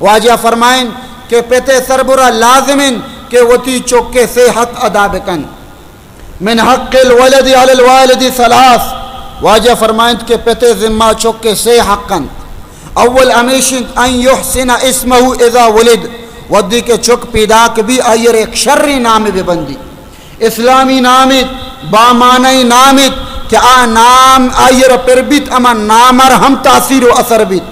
वाजिया फरमाइन के पेते सरबुरा लाजमिन के वती चौके से हक अदा बिकन मिन हक़्क़िल वलदी अलल वालिदी सलास। वाजिया फरमाइन के पेते जिम्मा चौके से हक़्क़न अव्वल अमीशिन अन युहसिना इस्महु इज़ा वलिद वदी के चुक पीदाक भी आयर एक शर्री नाम बेबंदी इस्लामी नामित बामानई नामित के आ नाम आयर परबित अमा नामर हम तासीर व असर बित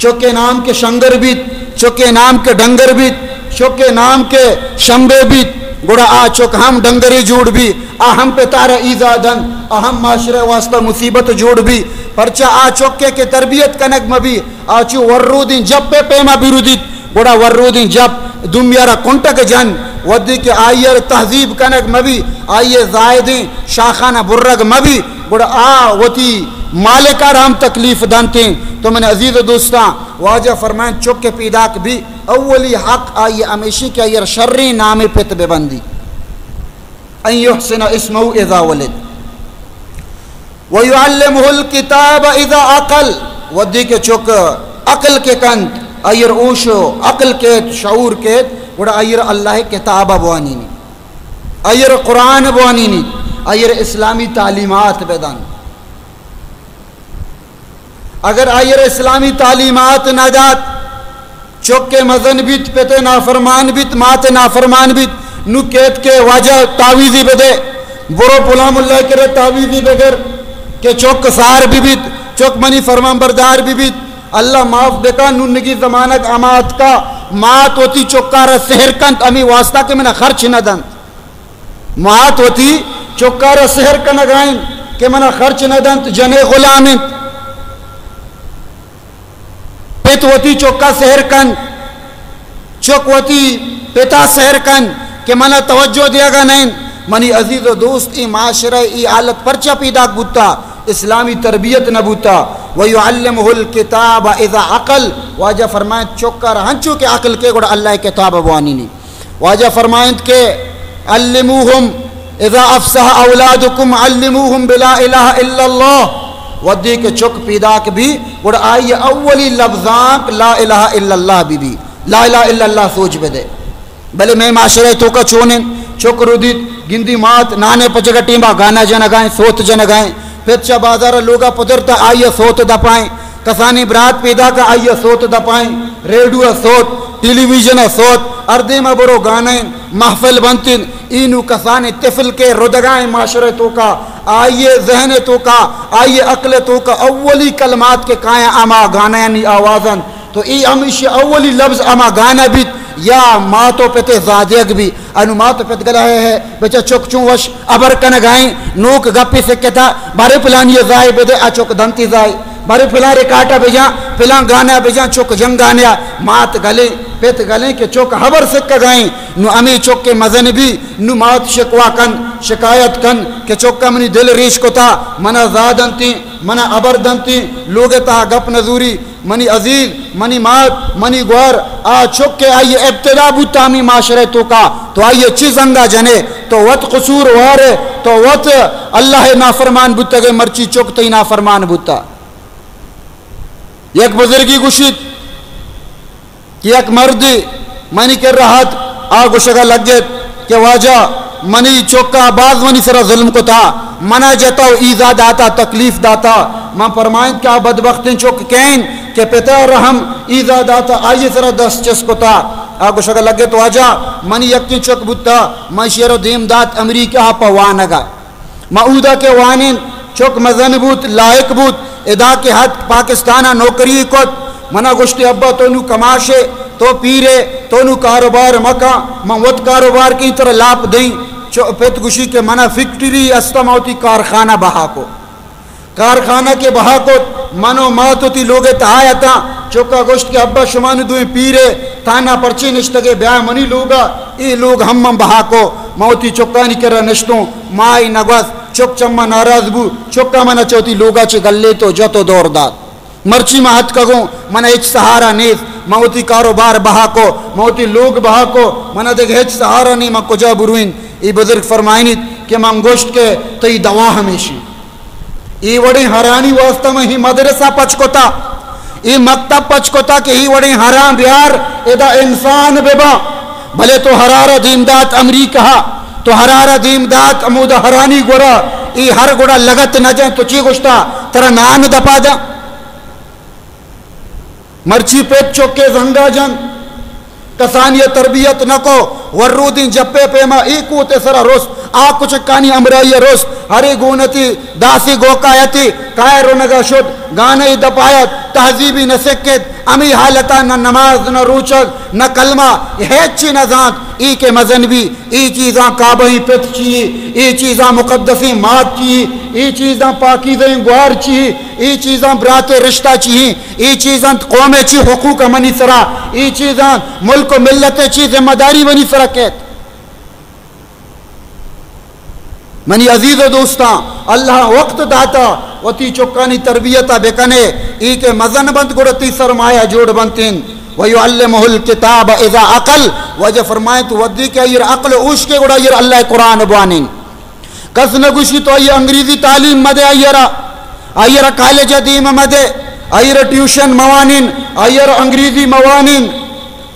चौके नाम के शंगर बित चौके नाम के डंगर बित चौके नाम के शंबे बित गुड़ा आ चौक हम डंगरी जोड़ भी आ हम पे तारा ईजादन अहम माशरे वास्ता मुसीबत जोड़ भी परचा आ चौके के तरबियत कनक मबी आचू वर्रूदीन जब पे पेमा बिरुदित गुड़ा वर्रूदीन जब दुमियारा कुंटक जन वदी के आयर तहजीब कनक मबी आइए जायदी शाखाना बुर्रग मबी गुड़ा आ वती मालिकार हम तकलीफ दानते। तो मैंने अजीज दोस्ता वाजा फरमान चुक के पीदाक भी अव्वली हक आइए अमेशी के आयर शर्री नामे पित बेबंदी अन युहसिना इस्महु इज़ा वलिद व युअल्लिमुहुल किताब इज़ा अक़ल वदी के चुक अकल के कंत आयर ओशो अकल के शऊर के गुड़ा आयर अल्लाह किताब बवानी नी आयर कुरान बवानी नी आयर इस्लामी तालीमात बेदान अगर आयर इस्लामी तालीमात ना जात चौके मजन बित पेते नाफरमान बित माते नाफरमान बित नु केत के वाजा तावीजी बेदे बुरो पुलामुल्लाह करे तावीजी बेगर के चौक सार बिबित चौक मनी फरमान बरदार बिबित अल्लाह माफ बेका नुन्नगी जमानत अमात का मात होती चौकार सहर कंत अमी वास्ता के मैंने खर्च न दंत मात होती चौकार सहर का नगाइन के मैंने खर्च न दंत जने गुलामित पेतवती चौका शहर कन चौकवती पेता शहर कन के मना तवज्जो दियागा नहीं मनी अजीज दोस्त ई माशरा ई आलत परचा पीदा बुता इस्लामी तरबियत न बुता वयुअल्लिमुहुल किताब इज़ा अक़ल वाजा फरमाए चौका हंचू के अकल के गुड़ अल्लाह किताब वानी नी वाजा फरमाए के अल्लिमुहुम इज़ा अफ़सह औलादुकुम अल्लिमुहुम बिला इलाहा इल्लल्लाह वदी के चुक पीदाक भी गुड़ आई अव्वली लफ्जाक ला इलाहा इल्लल्लाह भी ला इलाहा इल्लल्लाह सोच बेदे भले मैं माशरे तो का चोने चुक रुदित गिंदी मात नाने पचगा टीमा गाना जन गाएं सोत जन गाएं पेचा बाजार लोगा पुदरता आइए सोत दपाएं कसानी बरात पैदा का आइए सोत दपाएं रेडियो सोत टेलीविजन सोत अर्दे में बड़ो गाने महफिल बनतिन इनू कसानी तिफल के रुदगाएं माशरे तो का आइए जहन तो का आइए अकल तो का अव्वली कलमात के काया अमा गाना यानी आवाजन तो ई हमेशा अव्वली लफ्ज अमा गाना भी या मातो पेते जादेग भी अनुमातो पेत गला है बच्चा चुकचू वश अबर कन गाएं नोक गप्पी से कहता बारे फिलान ये जाए बेदे अचोक दंती जाए बारे फिला रे काटा बेजा फिला गाना बेजा चौक जंग गाना मात गले पेत गले के चौक हबर से गाएं नु अमी चौक के मजन भी नु मात शिकवा कन शिकायत कन के चौक का मनी दिल रीश को था मना जादंती मना अबर दंती लोगे ता गप नजूरी मनी अजीज मनी मात मनी गौर आ चौक के आइए इब्तिदा बुतामी माशरे तो का तो आइए चिजंगा जने तो वत कसूर वारे तो वत अल्लाह नाफरमान बुता के मर्ची चौक तई नाफरमान बुता एक बुजुर्गी गुशित कि एक मर्द मनी कर रहा आ गुशगा लग गए के वाजा मनी चौका बाज मनी सरा जुल्म को था मना जता ईजा दाता तकलीफ दाता मां फरमाएं क्या बदबख्ती चौक कैन के पिता रहम ईजा दाता आइए सरा 10 चस को था आ गुशगा लग गए तो आजा मनी यकी चौक बुता मैं शेरो दीम दात अमरीका पवानगा मऊदा के वानिन चौक मजन बूत लायक बूत इदा के हद पाकिस्ताना नौकरी को मना गुश्ती अब्बा तोनू कमाशे तो पीरे तोनू कारोबार मका मवत कारोबार की तरह लाप दई पेत गुशी के मना फैक्ट्री अस्तमावती कारखाना बहा को कारखाना के बहा को मनो मात होती लोगे तहायता चौका गोश्त के अब्बा शुमान दुई पीरे ताना पर्ची निश्तगे ब्याह मनी लोगा ये लोग हम बहा को मौती चौका नहीं कर निश्तों माई नगवस चौक चम्मा नाराज बू चौका मना चौथी लोगा चे गल्ले तो जतो दौरदात मर्ची में हाथ कगो मना इच सहारा नेस मौती कारोबार बहा को मौती लोग बहा को मना देख हेच सहारा नहीं मा कुजा बुरुइन ये बुजुर्ग फरमाइनित के मां गोश्त के तई दवा हमेशी ये बड़ी हरानी वास्ता में ही मदरसा पचकोता ई मकतब पचकोता के ही वड़े हराम बिहार एदा इंसान बेबा भले तो हरारा दीमदात अमरीका तो हरारा दीमदात अमूद हरानी गोरा ई हर गोड़ा लगत न जाए तो ची गुस्ता तेरा नान दपा दा मर्ची पेट चौके जंगा जंग कसानिय तरबियत नको वर्रूदीन जप्पे पेमा ईकू तेसरा रोस आ कुछ कानी अमराई रोस हरे गुनती दासी गोकायती काय रोनगा शुद गाने दपायत तहजीबी न सिक्कित अमी हालता न नमाज न रूचक न कलमा हेची न जात ई के मजनबी ई चीज़ा काबही पित ची ई चीज़ा मुकद्दसी मात ची ई चीज़ा पाकीज़े गुआर ची ई चीज़ा ब्राते रिश्ता ची ई चीज़ा कौमे ची हुकूक मनी सरा ई चीज़ा मुल्क मिल्लत ची जिम्मेदारी बनी सरा कहत मनी अजीज दोस्ता अल्लाह वक्त दाता वती चौकानी तरबियता बेकने ई के मजन बंद गुड़ती सरमाया जोड़ बनतीन वयुअल्लिमुहुल किताब इज़ा अकल वजह फरमाए तो वदी के अयर अकल उश के गुड़ा अयर अल्लाह कुरान बानिन कस नगुशी तो अयर अंग्रेजी तालीम मदे अयर कॉलेज दीम मदे अयर ट्यूशन मवानिन अयर अंग्रेजी मवानिन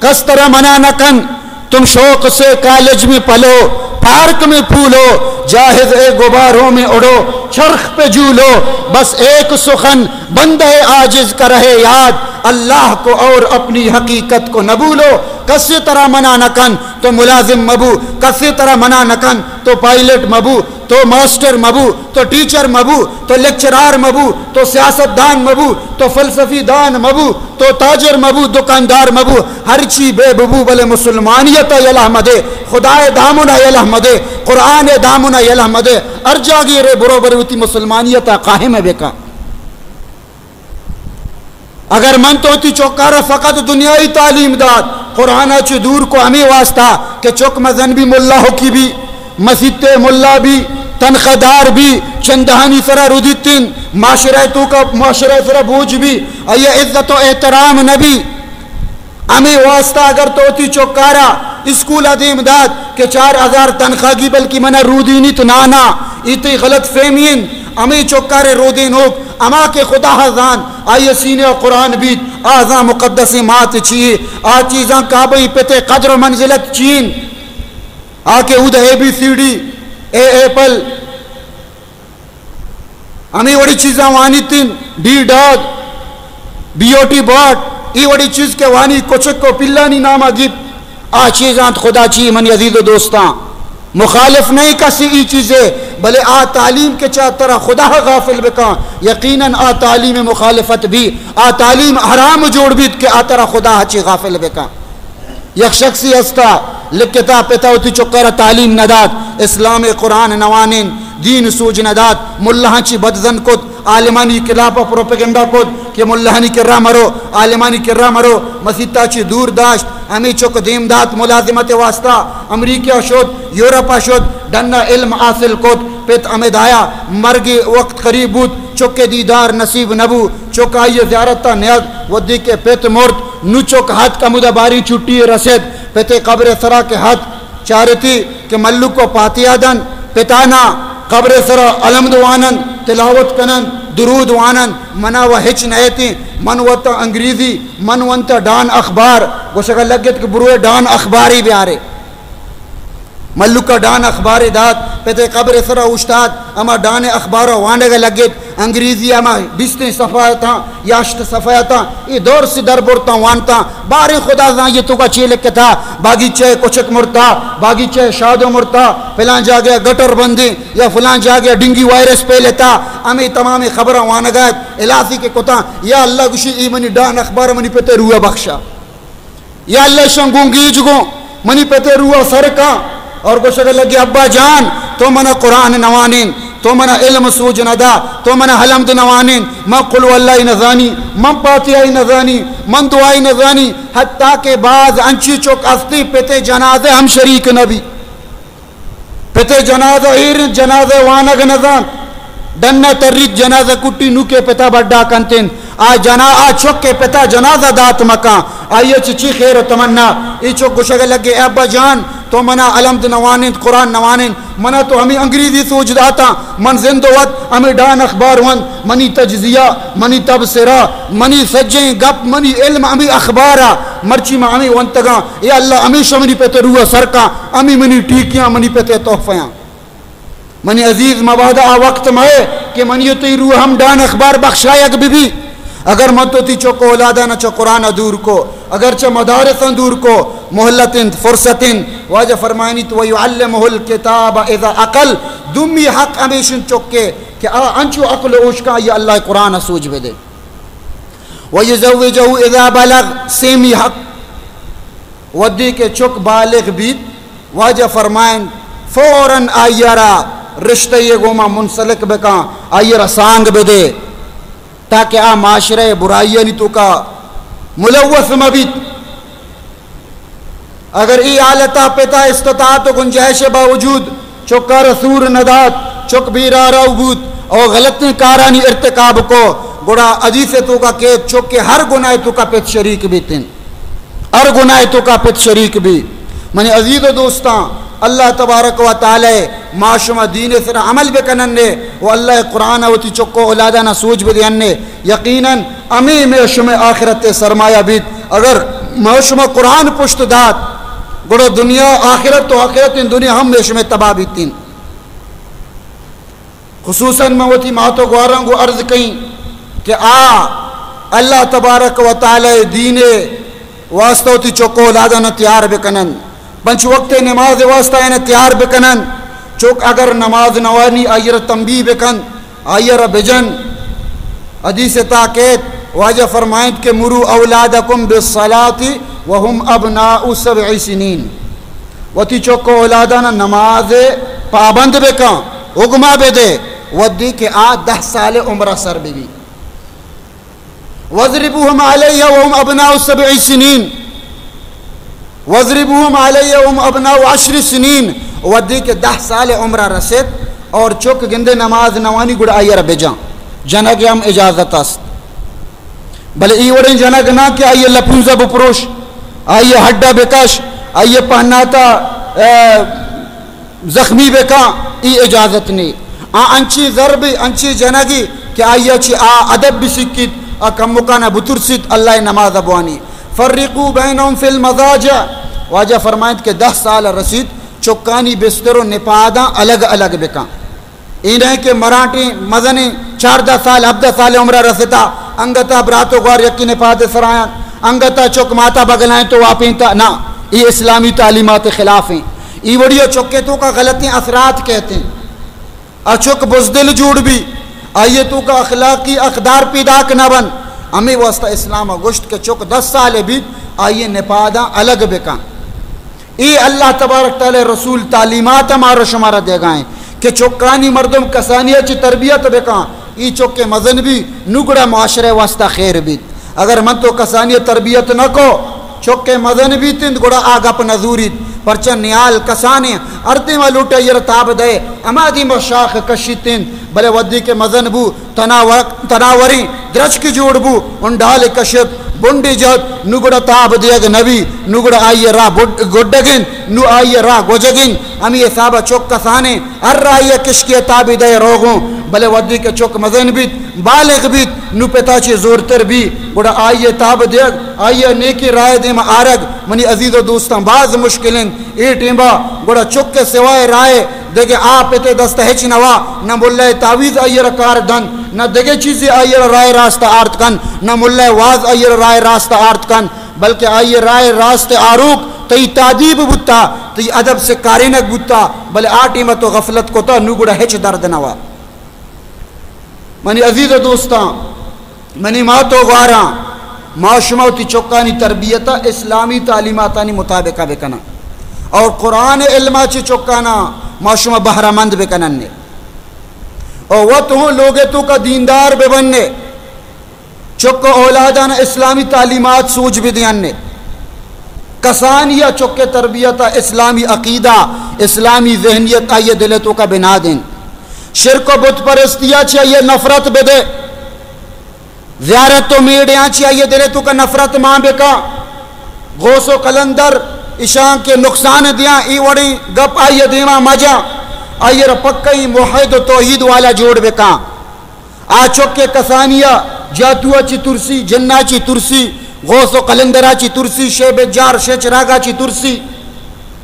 कस तरह मना नकन तुम शौक से कॉलेज में पलो पार्क में फूलो जाहिज ए गुबारों में उड़ो चरख पे झूलो बस एक सुखन बंदे आजिज का रहे याद अल्लाह को और अपनी हकीकत को न भूलो कसी तरह मना नकन तो मुलाजिम मबू कसी तरह मना नकन तो पायलट मबू तो मास्टर मबू तो टीचर मबू तो लेक्चरार मबू तो सियासतदान मबू तो फलसफी दान मबू तो ताजर मबू दुकानदार मबू हर ची बेबू बले मुसलमानियत मदे खुदाए दामुना मदे कुरान दामुना मदे अर्जागी रे बरोबर होती मुसलमानियत काहिम है बेका अगर मन तो होती चौकारा फ़कत दुनियाई तालीम दाद कुराना च दूर को हमें वास्ता के चौक मजन भी मुल्ला हो की भी मस्जिद मुल्ला भी तनख्वाहदार भी चंदहानी सरा रुदितिन माशरे तू का माशरे सरा बोझ भी ये इज्जत और एहतराम नबी हमें वास्ता अगर तो होती चौकारा स्कूल अदीम दाद के 4000 तनख्वाह की बल्कि मना रूदीनी तो नाना इतनी गलत फहमीन हमें चौकारे रोदीन हो अमा के खुदा हजान आइए सीने कुरान भी आजा मुकद्दसी मात ची आ चीज़ा काबई पेते कद्र मंजिलत चीन आके उद ABCD ए एप्पल हमें बड़ी चीज़ा वानी तीन डी डॉग BOT बॉट ये बड़ी चीज़ के वानी कोचक को पिल्लानी नामा गिप आ चीज़ां खुदा ची मन अजीज दोस्ता मुखालिफ नहीं कसी ई चीज़ें भले आ तालीम के चा तरह खुदा गाफिल बेका यकीनन आ तालीम मुखालिफत भी आ तालीम हराम जोड़ भी के आ तरह खुदा हची गाफिल बेका यक शख्सी हस्ता लिखता पिता होती चुक्कर तालीम नदात इस्लाम कुरान नवानिन दीन सूज नदात मुल्लाहाची बदजन कुत आलिमानी खिलाफा प्रोपेगेंडा कुत कि मुल्लाहानी किर्रा मरो आलिमानी किर्रा मरो मसीताची दूर दाश्त हमें चुक दीमदात मुलाजिमत वास्ता अमरीका शोद यूरोपा शोद डन्ना इल्म हासिल कुत पित अमेद आया मरगी वक्त करीब बुत चुके दीदार नसीब नबू चुका ये ज़ियारत नियत वदी के पित मुर्द नुचुक हाथ का मुदा बारी छुट्टी रसद पिते कब्र सरा के हाथ चारती के मल्लू को पातियादन पिताना कब्र सरा अलमद वानन तिलावत कनन दुरूद वानन मना व हिच नयती मन वत अंग्रेजी मन वंत डान अखबार गोशगा लगत के बुरुए डान अखबारी ब्यारे मल्लू का डान अखबार दात पेते कब्र सरा उस्ताद अमा डान अखबार वाने के लगत अंग्रेजी अमा 20 सफ़ायता याश्त सफ़ायता ये दौर से दर बुरता वानता बारे खुदा जा ये तो का चेले के था बागीचे कोचक मुर्ता बागीचे शादो मुर्ता फलां जागे गटर बंदी या फलां जागे डिंगी वायरस पे लेता अमी तमाम खबर वान गए इलासी के कोता या अल्लाह गुशी ई मनी डान अखबार मनी पेते रुआ बख्शा या अल्लाह शंगूंगी जुगो मनी पेते रुआ सरका और कुछ लगे अब्बा जान तो मना कुरान नवानिन तो मना इल्म सूज नदा तो मना हलमद नवानिन म कुल वल्लाही नजानी म पातियाई नजानी मन दुआई नजानी हत्ता के बाद अंची चौक अस्ती पेते जनाजे हम शरीक नबी पेते जनाजा ईर जनाजे वानग नजान डन्ना तर्रीक जनाजा कुट्टी नुके पेता बड्डा कंतिन आ जना आ चौक के पेता जनाजा दात मका आइए चिची खैर तमन्ना ई चौक गुशग लगे अब्बा जान तो मना अलमद नवानिंद कुरान नवानिंद मना तो हमें अंग्रेजी सोच दाता मन जिंदोवत हमें डान अखबार वन मनी तजजिया मनी तबसरा मनी सज्जे गप मनी इल्म हमें अखबारा मर्ची में हमें वन तगा या अल्लाह हमेशा मनी पे ते रूह सरका हमें मनी टीकियां मनी पे ते तोहफियां मनी अजीज मवादा वक्त में कि मनी तो रूह हम डान अखबार बख्शायक भी अगर मत होती चो औलादा न चो कुरान दूर को अगर च मदारस दूर को मोहल्लतिन फुरसतिन वाज फरमानी तो वयुअल्लिमुहुल किताब इज़ा अकल दुमी हक हमेशन चोके कि आ अंचो अकल ओशका ये अल्लाह कुरान सूझ दे वयुज़व्विजुहु इज़ा बलग सेमी हक वदी के चुक बालिग बीत वाज फरमाइन फौरन आयरा रिश्ते ये गोमा मुंसलिक बेका आयरा सांग बेदे ताकि आ माशरे बुराइयां नहीं तो का मुलव्वस मबीत अगर ई आलता पिता इस्तात तो गुंजाइश बावजूद चुका रसूर नदात चुक बीरा राबूत और गलत कारानी इर्तिकाब को गुड़ा अजी से तो का के चुक के हर गुनाह तो का पित शरीक भी तीन हर गुनाह तो का पित शरीक भी मने अजीज दोस्ता अल्लाह तबारक व तआला माशुमा दीन से अमल भी कनन्ने वो अल्लाह कुरान वती चुक्को औलादा ना सोच भी दियन्ने यकीनन अमी में शुमे आखिरत सरमाया बीत अगर माशुमा कुरान पुश्त दात गुड़ो दुनिया आखिरत तो आखिरत इन दुनिया हम में शुमे तबाह बीतीन खुसूसन में वती मातो ग्वारंग को अर्ज कई कि आ अल्लाह तबारक व तआला दीने वास्ता वती चुक्को औलादा ना तैयार भी कनन पंच वक्त नमाज वास्ता ने तैयार बेकनन चौक अगर नमाज नवानी आयर तंबी बेकन आयर बेजन हदीस ताक़त वाजा फरमायत के मुरु औलादकुम बिस्सलाति वहुम अबनाउ सब'i सिनीन वती चौक औलादा ना नमाज पाबंद बेका हुक्मा बेदे वदी के आ 10 साल उम्र सर बेबी वज़रिबुहुम अलैहा वहुम अबनाउ सब'i सिनीन वज़रिबुहुम अलैहा वहुम अबनाउ 10 सिनीन वदी के 10 साल उम्र रसिद और चुक गिंदे नमाज नवानी गुड़ आयर बेजा जनक हम इजाजत अस्त भले ई वड़े जनक ना कि आइए लपूजा बुपुरुष आइए हड्डा बेकश आइए पहनाता जख्मी बेका ई इजाजत नहीं आ अंची जरबी अंची जनगी कि आइए ची आ अदब भी सिक्कित आ कमुकाना बुतुरसित अल्लाह नमाज अबवानी फर्रिकू बैनहुम फिल मज़ाजा वाजा फरमायत के 10 साल रसीद चौकानी बिस्तरों निपादा अलग अलग बेका इन्हें के मराठी मजनी 4 साल 10 साल उम्र रसता अंगता ब्रातो गौर यकी निपाद सराया अंगता चौक माता बगलाएं तो वापिंता ना ये इस्लामी तालीमात के खिलाफ हैं ये बड़ियो चौके तो का गलती असरात कहते हैं अचुक बुजदिल जुड़ भी आइए तो का अखलाकी अकदार पिदाक न बन हमें वास्ता इस्लाम गुश्त के चुक 10 साल भी आइए निपादा अलग बेका ये अल्लाह तबारक तआला रसूल तालीमात हमारा शुमारा दे गए कि चौकानी मर्दम कसानिया ची तरबियत बेका ई चौक के मजन भी नुगड़ा माशरे वास्ता खैर भी अगर मन तो कसानिया तरबियत न को चौक के मजन भी तिंद गुड़ा आगप नजूरी परचन नियाल कसाने अर्ते में लूटे यर ताब दे अमादी मशाख कशितिन भले वदी के मजन बू तनावरी द्रज की जोड़ बू उंडाल कशप बुंडी जत नुगुड़ा ताब दियग नबी नुगुड़ा आइए रा गुड्डगिन नु आइए रा गोजगिन अमी साबा चौक कसाने हर आइए किसके ताबी दे रोगों भले वदी के चौक मजन बीत बालिग बीत नु पेताची जोर तर भी गुड़ा आइए ताब दियग आइए नेकी राय दे में आरग मनी अजीज़ो दोस्तां बाज मुश्किलें ए टीम्बा गुड़ा चौक के सिवाय राय देखे आप इते दस्तहेच नवा न मुल्ला तावीज़ आइए कार धन न देखे चीज़ें आइए राय रास्ता आर्त कन न मुल्ला वाज आइए राय रास्ता आर्त कन बल्कि आइए राय रास्ते आरूक तई तादीब बुत्ता तई अदब से कारिनक बुत्ता भले आटी मत गफलत को तो नुगुड़ा हेच दर्द नवा मनी अजीज़ दोस्तां मनी मातो ग्वारा माशुमावती चौकानी तरबियता इस्लामी तालीमातानी मुताबिका बेकना और कुरान इल्मा ची चौकाना माशुमा बहरामंद बेकनन्ने और वह तो लोगे तो का दीनदार बेबन्ने चौक औलादाना इस्लामी तालीमात सूझ भी दियान्ने कसानिया चौके तरबियता इस्लामी अकीदा इस्लामी जहनियत आइए दिले तो का बिना दिन शिरक बुत परस्तिया चाहिए नफरत बेदे ज़ियारत तो मेड़िया चाहिए दिले तो का नफरत मां बेका गोसो कलंदर ईशां के नुकसान दिया ई वड़ी गप आइए देवा मजा आइए पक्कई मुहिद तौहीद वाला जोड़ बेका आ चौके कसानिया जातुआची तुरसी जन्नाची तुरसी गौसो कलंदराची तुरसी शेब जार शेचरागाची तुरसी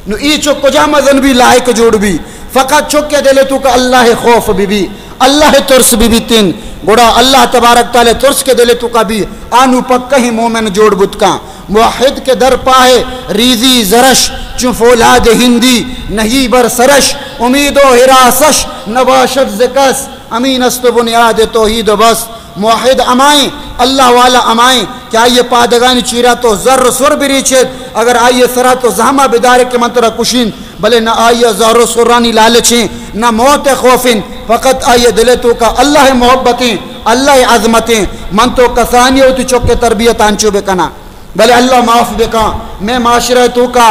नु ई चौक को जा मजन भी लायक जोड़ भी फकत चौके दिले तू का अल्लाह खौफ बीबी अल्लाह तुर्स बीबी तीन गोड़ा अल्लाह तबारक ताले तुर्स के दिले तू का भी आनू पक्का ही मोमिन जोड़ बुतका मुहिद के दर पाए रीजी जरश चुफोलाद हिंदी नहीं बर सरश उम्मीदो हिरासश नबाशत ज़कस अमीन अस्त बुनियाद तौहीद बस मुहिद अमाए अल्लाह वाला अमाए क्या ये पादगानी चीरा तो जर्र सुर बिरीचेत अगर आइए सरा तो जहमा बिदारे के मंत्र कुशिन भले न आइए जर्र सुरानी लालचें न मौत खौफिन फ़कत आइए दिले तो का अल्लाह मोहब्बतें अल्लाह अजमतें मन तो कसानी होती चौके तरबियत आंचो बेकना भले अल्लाह माफ बेका मैं माशरा तो का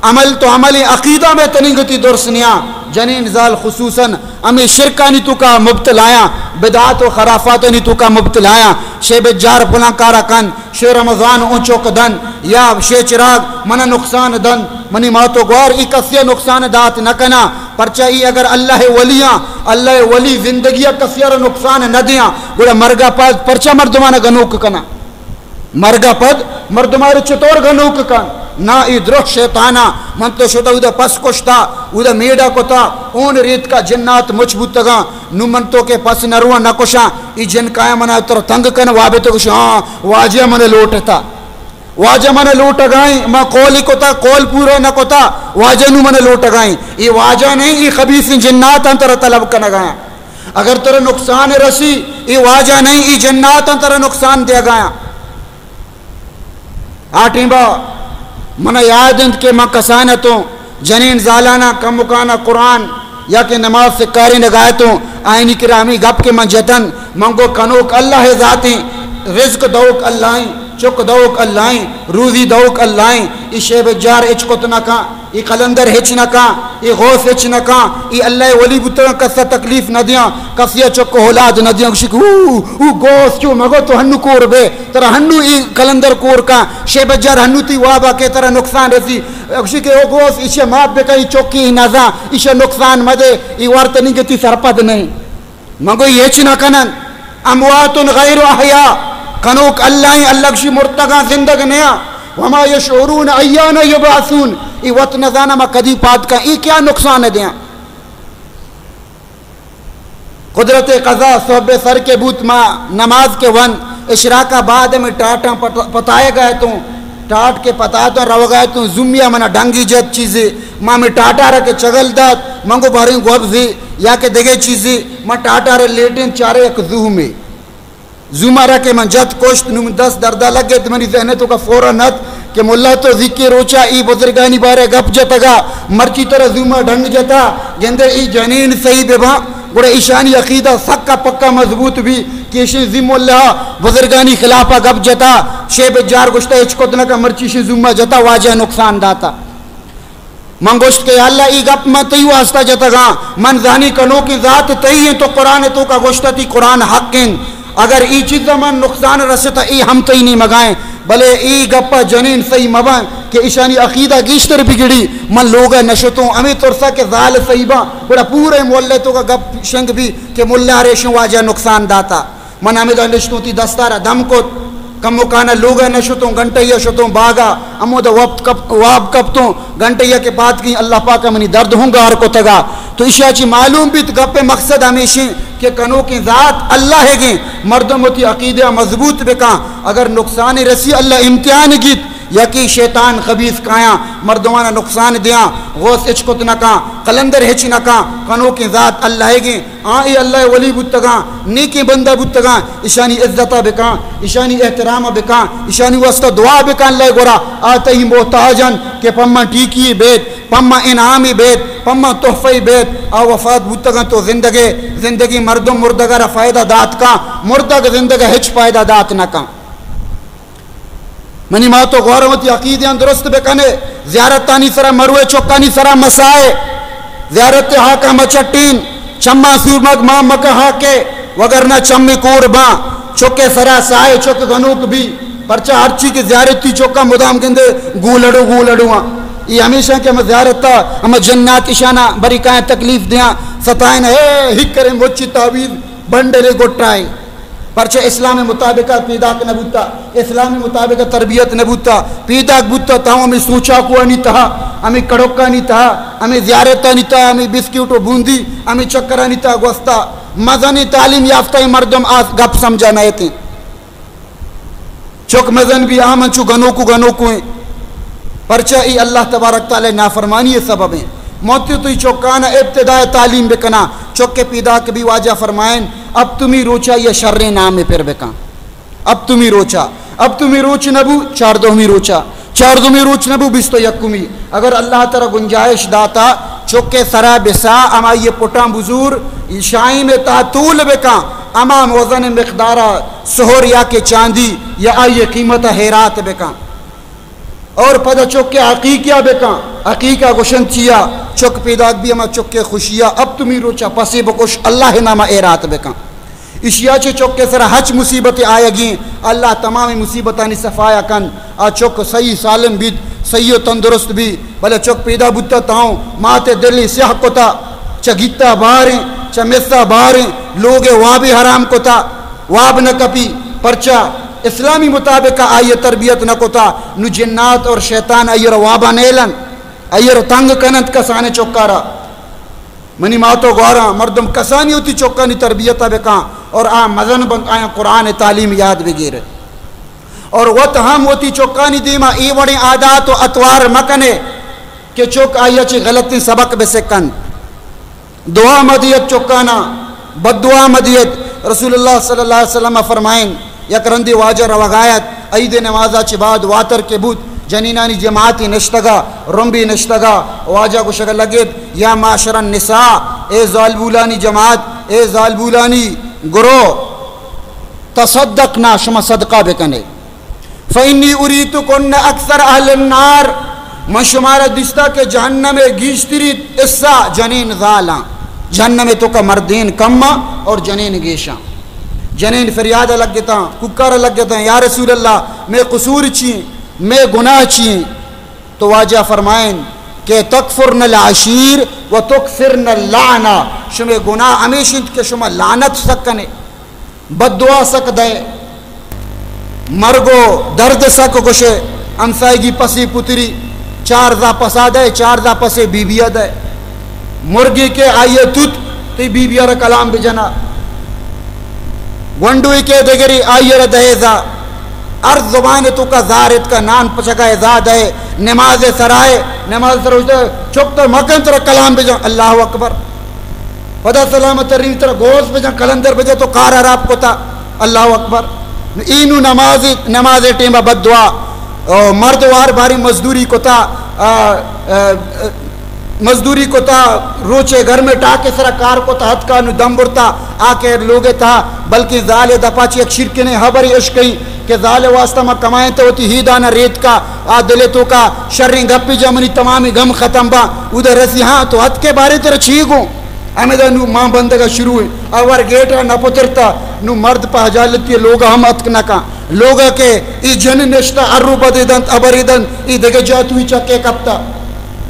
अमल तो अमल अकीदा में तनिगती दुर्सनिया जनीन जाल खुसूसन अमी शिरकानी तू का मुब्तलाया बिदात व खराफात तू का मुब्तलाया शेब जार पुलाकारा कन शे रमजान ऊंचो कदन या शे चिराग मना नुकसान दन मनी मातो गौर ई कसिया नुकसान दात न कना परचा ई अगर अल्लाह वलिया अल्लाह वली जिंदगिया कसिया नुकसान न दिया गुड़ा मरगा पद परचा मर्दमाना गनूक कना मरगा पद मर्दमार चतोर गनूक कन ना ई द्रोह शैताना मन तो शुदा उदा पस कोश्ता उदा मेडा कोता ओन रीत का जन्नात मजबूतगा नु मन तो के पस नरुआ न कोशा ई जन काया मना तर तंग कन वाबे तो कुछ हां वाजे मन लोटता वाजे मन लोट गई मां कोली कोता कोल पूरा न कोता वाजे नु मन लोट गई ई वाजा नहीं ई खबीस जन्नात अंतर तलब कन गया अगर तेरे नुकसान रसी ई वाजा नहीं ई जन्नात अंतर नुकसान दे गया आटिंबा मन याद के माँ कसानतों जनीन जालाना कमुकाना कुरान या के नमाज से कारी नगायतों आईनी किरामी गप के मंजतन मंगो कनोक अल्लाह जाती रिज्क दौक अल्लाह चुक दौक अल्लाह रूजी दौक अल्लाह ई शेब जार इचकोत न का ई कलंदर हिच न का ई गौस हिच न का ई अल्लाह वली बुतरा कसा तकलीफ न दिया कसिया चुक औलाद न दिया शिक ऊ गौस क्यों मगो तो हन्नु कोर बे तरा हन्नु ई कलंदर कोर का शेब जार हन्नु ती वाबा के तरह नुकसान रसी अक्षी के ओ गौस इसे माप बे कहीं चौकी नजा इसे नुकसान मदे ई वर्तनी के ती सरपद नहीं मगो ये हिच न कनन अमवातुन गैर अहया कनोक अल्लाह अल्लाह मुर्तगा जिंदग नया वमा यशऊरून अय्याना युबासून ई वत नजाना मा कदी पात का ई क्या नुकसान है दिया कुदरत कज़ा सोबे सर के बूत मा नमाज के वन इशराका बाद में टाटा पताए गए तो टाट के पता तो रव गए तो जुमिया मना डंगी जत चीजें माँ में टाटा रखे चगल दात मंगो भरी गोबजी या के देगे चीजें माँ टाटा रे लेटिन चारे एक जूह में जुमारा के मन जत कोश्त नुम 10 दर्दा लगे तो मनी जहने तो का फौरन हत के मुल्ला तो जिक्र रोचा ई बुजुर्गानी बारे गप जतगा मर्ची तरह जुमा ढंग जता गेंदे ई जनीन सही बेबा गुड़े ईशानी अकीदा सक्का पक्का मजबूत भी केशे जिमुल्ला बुजुर्गानी खिलाफा गप जता शेब जार गुश्ता इचकोतना का मर्ची से जुमा जता वाजा नुकसान दाता मंगोश्त के अल्लाह ई गप में तई वास्ता जतगा मन जानी कनो की जात तई है तो कुरान तो का गोश्ता ती कुरान हकिन अगर ई चीज मन नुकसान रसता ई हम तई नहीं मगाएं भले ई गप्पा जनीन सही मबा के ईशानी अकीदा गिश्तर बिगड़ी मन लोग नशतों अमी तुरसा के जाल सहीबा बड़ा पूरे मोहल्ले तो का गप शंग भी के मुल्ला रेशों वाजा नुकसान दाता मन अमिदा निश्तों ती दस्तारा दम को कम मुकाना लोग नशतों घंटैया शतों बागा अमोद वक्त कप वाब कपतों घंटैया के बाद की अल्लाह पाक मनी दर्द होंगे हर को तगा तो ईशाची मालूम भी गप्पे मकसद हमेशा के कनो की जात अल्लाह है गे मर्दमती अकीदा मजबूत बेका अगर नुकसान रसी अल्लाह इम्तिहान गीत या कि शैतान खबीस काया मर्दवाना नुकसान दिया गौस इचकुत न का कलंदर हिच न का कनो की जात अल्लाह है गे आई अल्लाह वली बुतगा नेकी बंदा बुतगा ईशानी इज्जता बेका ईशानी एहतराम बेका ईशानी वास्ता दुआ बेका अल्लाह गोरा आते ही मोहताजन के पम्मा टीकी बेत पम्मा इनामी बेत पम्मा तोहफे बेत आ वफात बुतगा तो जिंदगी मर्दम मुर्दगा फायदा दात का मुर्दग जिंदगी हिच फायदा दात न का मनी माँ तो गौरवती अकीदियां दुरुस्त बेकने ज़ियारत तानी सरा मरुए चौकानी सरा मसाए ज़ियारत हाका मचट्टीन चम्मा सूरमग माँ मका हाके वगर न चम्मी कोर बा चौके सरा साए चौक गनूक भी परचा हर चीज के ज़ियारत थी चौका मुदाम कहते गू लड़ू ये हमेशा के हम ज़ियारत था हम जन्नात इशाना बरी का तकलीफ दिया सताइन है हिक करे मोची तावीज़ बंडरे गोटाए परचा इस्लाम मुताबिक पैदा के नबूता इस्लाम मुताबिक तरबियत नबूता पैदा बूता था हमें सोचा को नहीं था हमें कड़ोका नहीं था हमें ज़ियारत नहीं था हमें बिस्किट बूंदी हमें चक्कर नहीं था गोस्ता मजनी तालीम याफ्ता मर्दम आज गप समझा नए थे चौक मजन भी आम चु गनो को परचा ई अल्लाह तबारक ताला नाफरमानी सबब है मोती तो चौकाना इब्तिदाए तालीम बेकना चौक के पैदा के भी वाजा फरमाएं अब तुम्ही रोचा ये शर्रे नाम में फिर बेका अब तुम्ही रोच नबू चार दो में रोच नबू बिस्तो यकुमी अगर अल्लाह ताला गुंजाइश दाता चौके सरा बिसा अमा ये पुटा बुजूर ईशाई में तातूल बेका अमा वजन मिकदारा सोहर या के चांदी या आइए कीमत हेरात बेका और पदा चौके अकीकिया बेका अकीका गुशन चिया चौक पैदा भी अमा चौके खुशिया अब तुम्ही रोचा पसे बकुश अल्लाह नामा एरात बेका इशिया चे चौके सरा हच मुसीबतें आएगी अल्लाह तमाम मुसीबतानी सफाया कन आ चौक सही सालम भी सही तंदुरुस्त भी भले चौक पैदा बुता ताऊं माते दिल्ली स्याह कोता चगीता बाहरें चमेसा बाहरें लोग वहाँ भी हराम कोता वाब न कपी परचा इस्लामी मुताबिक आइए तरबियत न कोता नु जिन्नात और शैतान अयर वाबा नेलन अयर तंग कनत कसाने चौकारा मनी मातो गौरा मर्दम कसानी होती चौकानी तरबियत बेका और आ मजन बंद आया कुरान तालीम याद वगैरह और वत हम होती चौकानी दीमा ई बड़े आदात व अतवार मकने के चौक आइया ची गलती सबक बेसे कन दुआ मदियत चौकाना बदुआ मदियत रसूलुल्लाह सल्लल्लाहु अलैहि वसल्लम फरमाइन यकरंदी वाजर वगायत ईद नमाजा ची बाद वातर के बुत जनीनानी जमाती नश्तगा रंबी नश्तगा वाजा को शगल लगे या माशरन निसा ए जालबुलानी जमात ए जालबुलानी गुरो तसद्दकना शुमा सदका बेकने फ़इन्नी उरीतु कुन्न अक्सर अहलन नार मशुमारा दिस्ता के जहन्नम में गीश्तरी इस्सा जनीन ज़ाला जहन्नम में तो का मर्दीन कम्मा और जनीन गेशा जनीन फरियाद लग गया कुकर लग गया या रसूल अल्लाह मैं कसूर छी मैं गुनाह छी तो वाजा फरमाइन के तकफुरन लाशीर व तुकफिरन लाना शुमे गुनाह हमेशा के शुमा लानत सकने बद्दुआ सक दे मरगो दर्द सक कुछ अमसाएगी पसी पुत्री चार जा पसा दे चार जा पसे बीबिया दे मुर्गी के आइए तुत तो बीबिया रा कलाम बिजना वंडुई के दगरी आइए दहेजा अर्ज जुबान तो का जारित का नान पचका जाद है नमाज सराय नमाज सर चुप तो मकन तरह कलाम बिजा अल्लाह अकबर पदा सलामत री तरह गोश बिजा कलंदर बिजा तो कार अराब को था अल्लाह अकबर इनू नमाज टेम बदुआ मर्द वार भारी मजदूरी को था मजदूरी को था रोचे घर में टाके सरा कार को था हथ का नु दम बुरता आके लोगे था बल्कि जाले दपाची एक शिरके ने हबरी इश्कई के जाले वास्ता में कमाए तो होती ही दाना रेत का आ दिले तो का शर्री गप्पी जमनी तमामी गम खत्म बा उधर रसी हाँ तो हथ के बारे तेरा छीगो अमेदा नु माँ बंदगा शुरू हुई अवर गेट न पुत्रता नु मर्द पा जालती लोग हम हथ न का लोग के ई जन निष्ठा अर्रु बदिदंत अबरिदंत ई देगे जातु ही चक्के कपता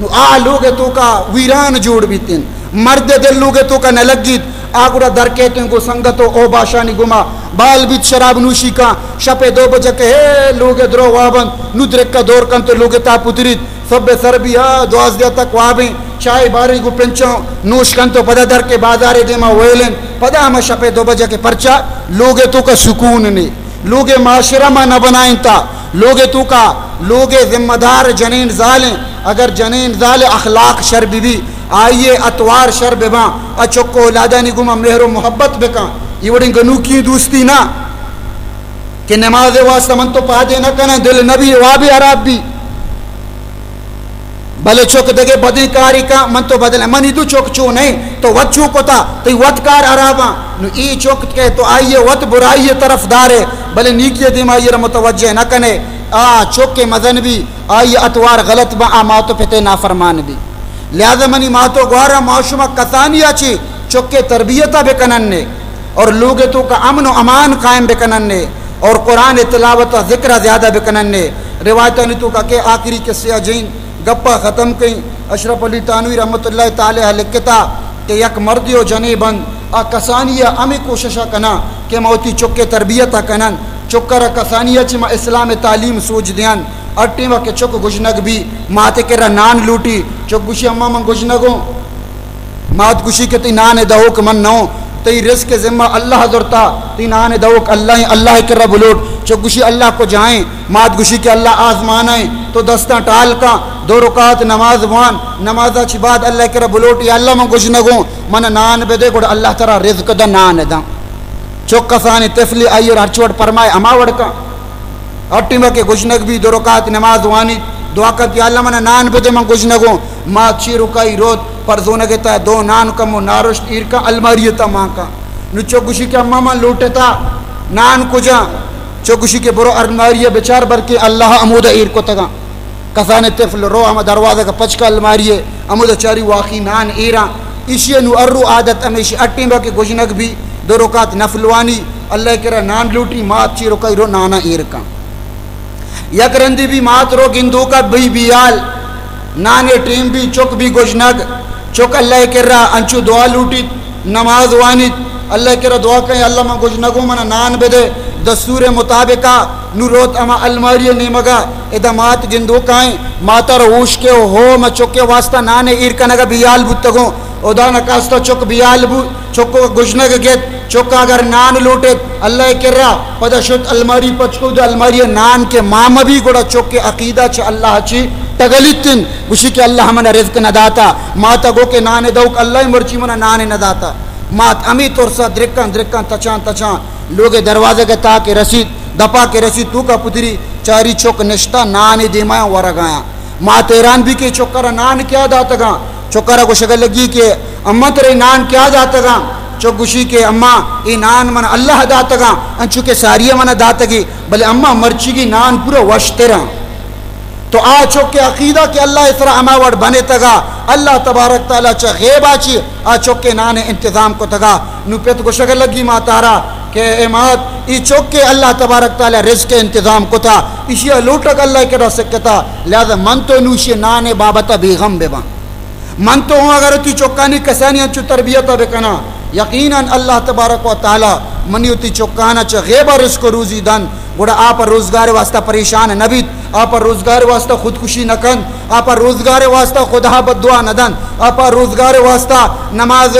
आ लोग तो का वीरान जोड़ भी तीन मर्द दिल लोग तो का न लगित आगुरा दर कहते को संगतो ओ बाशानी गुमा बाल बीच शराब नूशी का शपे 2 बजे के हे लोग द्रो वाबन नुद्रेक का दौर कन तो लोग ता पुत्रित सब सर भी द्वास दिया तक वाबे चाय बारी को पेंचो नूश कन तो पदा दर के बाजारे देमा वेलन पदा हम शपे 2 बजे के परचा लोग तो का सुकून ने लोगे माशरा में न बनाए था लोगे तो का लोगे जिम्मेदार जनीन जाले अगर जनीन जाले अखलाक शर्ब भी आइए अतवार शर्ब बा अचोको लादानी गुमा मेहरो मोहब्बत बेका इवड़ी गनू की दोस्ती ना कि नमाज वास्ता मन तो पादे न कना दिल नबी वा भी अराब भी भले चौक दगे बदी कारी का मन तो बदले मन इदु चौक चो नहीं तो वत चूक होता तो वतकार अराबा ई चौक के तो आइए वत बुराई तरफदार है भले नीकी दिमाई मुतवज्जे न कने आ चौक के मजन भी आइए अतवार गलत बा आ मातो पिते नाफरमान भी लिहाजा मनी मातो ग्वारा माशुमा कसानी आची चौक के तरबियता बेकनन ने और लोग तो का अमन अमान कायम बेकनन ने और कुरान तिलावत ज़िक्र ज़्यादा बिकनन ने रिवायत तो का के आखिरी किस्से जैन गप्पा ख़त्म कई। अशरफ अली तानवी रहमतुल्लाह ताला अलैह लिखता कि यक मर्दियो जने बंद आ कसानिया अमी कोशिश कना कि मौती चुके तरबियत कनन चुकर कसानिया च इस्लाम तालीम सूझ दियन अट्टी व के चुक गुजनग भी माते के नान लूटी चुक गुशी अम्मा मन गुजनगो मात गुशी के ती नान दहोक मन नो तई रिस्क के जिम्मा अल्लाह दुरता ती नान दहोक अल्लाह के रब लूट चुक गुशी अल्लाह को जाए मात गुशी के अल्लाह आजमान आए तो दस्ता टाल का 2 रुकात नमाज वान नमाजा ची बाद अल्लाह के रब लूट या अल्लाह मन गुजनगो मन नान बेदे गुड अल्लाह तरा रिज्क द नान दा चुक कसानी तिफली आई और हरचोट फरमाए अमावड़ का अट्टिमा के गुजनग भी 2 रुकात नमाज वानी दुआ कर अल्लाह मन नान बेदे मन गुजनगो माँ ची रुकाई रोत पर जोन के ता 2 नान कमो नारुश ईर का अलमारियता माँ का नु चौगुशी के अम्मा मां लूटेता नान कुजा चौगुशी के बुरो अलमारिया बेचार बर के अल्लाह अमूद ईर को तगा कसाने तिफल रो हम दरवाजा का पचका अलमारिये अमूद चारी वाकी नान ईरा इशिय नु अर्रु आदत हमेशा अट्टिमा के गुजनग भी 2 रुकात नफलवानी अल्लाह के नान लूटी मात ची रुकाई रो नाना ईर का यकरंदी भी मात रो गिंदू का भी बियाल नाने टीम भी चुक भी गुजनग चुक अल्लाह के अंचु दुआ लूटी नमाज वानित अल्लाह के दुआ कहीं अल्लाह मा गुजनगो मन नान बेदे दस्तूर मुताबिका नूरोत अमा अलमारिय नेमगा इदमात गिंदू काएं माता रोश के हो म चुके वास्ता नाने ईर कनगा बियाल बुतगो ओदा नकास्ता चुक बियाल बु चुको गुजनग गेत चुका अगर नान लूटे अल्लाह के पद शुद्ध अलमारी पचको अलमारी नान के माम भी गुड़ा चुक के अकीदा च अल्लाह ची तगलितिन उसी के अल्लाह मन रिज्क न दाता माता गो के नाने दौक अल्लाह मर्ची मन नाने न दाता मात अमी तुरसा द्रिक्कन द्रिक्कन तचान तचान लोग दरवाजे के ता के रसीद दपा के रसीद तू का पुतरी चारी चौक निष्ठा नाने दिमाया वरगाया माँ तेरान भी के चौकर नान क्या दातगा चौकरा को शगल लगी के अम्मा तेरे नान क्या दातगा चौगुशी के अम्मा ई नान मन अल्लाह दातगा अंचु के सारिया मन दातगी भले अम्मा मर्ची की नान पूरा वश तेरा तो आ चौके अकीदा के अल्लाह इस तरह अमावड़ बने तगा अल्लाह तबारक ताला च गैब आची आ चौके नाने इंतजाम को तगा नुपेत को शगल लगी मा तारा के एमात ई चौके अल्लाह तबारक ताला रिज़्क़ के इंतजाम को था इशिया लूटक अल्लाह के रस सकता लिहाजा मन तो नूशे नाने बाबता बेगम बेबा मन तो हूँ अगर ती चौकानी कसानी अंचु तरबियत बेकना यकीनन अल्लाह तबारक व ताला मनियुती चौकाना च गैब रिज़्क़ रूजी दन गुड़ा आप रोजगार वास्ता परेशान नबी आप रोजगार वास्ता खुदकुशी न कन आप रोजगार वास्ता खुदा बदुआ नदन आप रोजगार वास्ता नमाज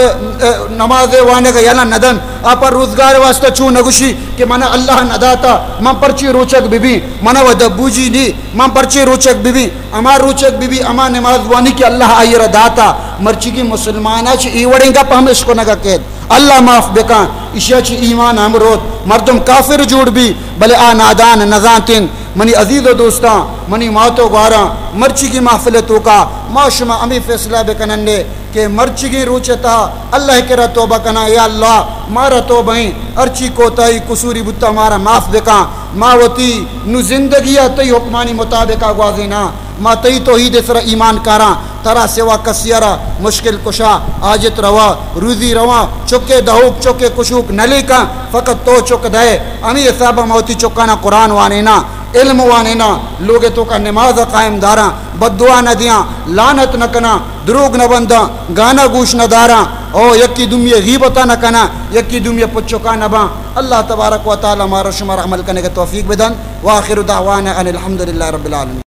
नमाज वाने का यला नदन आप रोजगार वास्ता चू नगुशी कि मना अल्लाह नदाता मम पर्ची रोचक बीबी मना व दबूजी नी मम पर्ची रोचक बीबी अमा रोचक बीबी अमा नमाज वानी कि अल्लाह आयर दाता मर्ची की मुसलमाना ची ईवड़ेंगा पहम इसको नगा कैद अल्लाह माफ बेका इशिया ची ईमान हमरोत मर्दम काफिर जोड़ भी भले आ नादान नजातिन मनी अजीज दोस्ता मनी मातो गारा मर्ची की महफिलतों का माशमा अमी फैसला बेकनंदे के मर्ची की रूचता अल्लाह के रतोबा कना या अल्लाह मारा तो बही अर्ची कोताई कुसूरी बुत्ता मारा माफ बेका मावती नु जिंदगिया तई हुक्मानी मुताबिका ग्वाजिना मा तई तौहीद सरा ईमान कारा तरा सेवा कसियारा मुश्किल कुशा आजित रवा रूजी रवा चुके दहुक चुके कुशुक नली का फ़कत तो चुक दे अमी साहब मौती चुकाना कुरान वाने ना इल्म वाने ना लोगे तो का नमाज कायम दारा बदुआ न दिया लानत न कना द्रोग न बंदा गाना गूश न दारा ओ यक्की दुमिया गीबता न कना यक्की दुमिया पुच्चुका न बा अल्लाह तबारक व तआला मारा शुमार अमल करने का तौफीक बेदन व आखिर दावाना अनिल हम्दुलिल्लाहि रब्बिल आलमीन।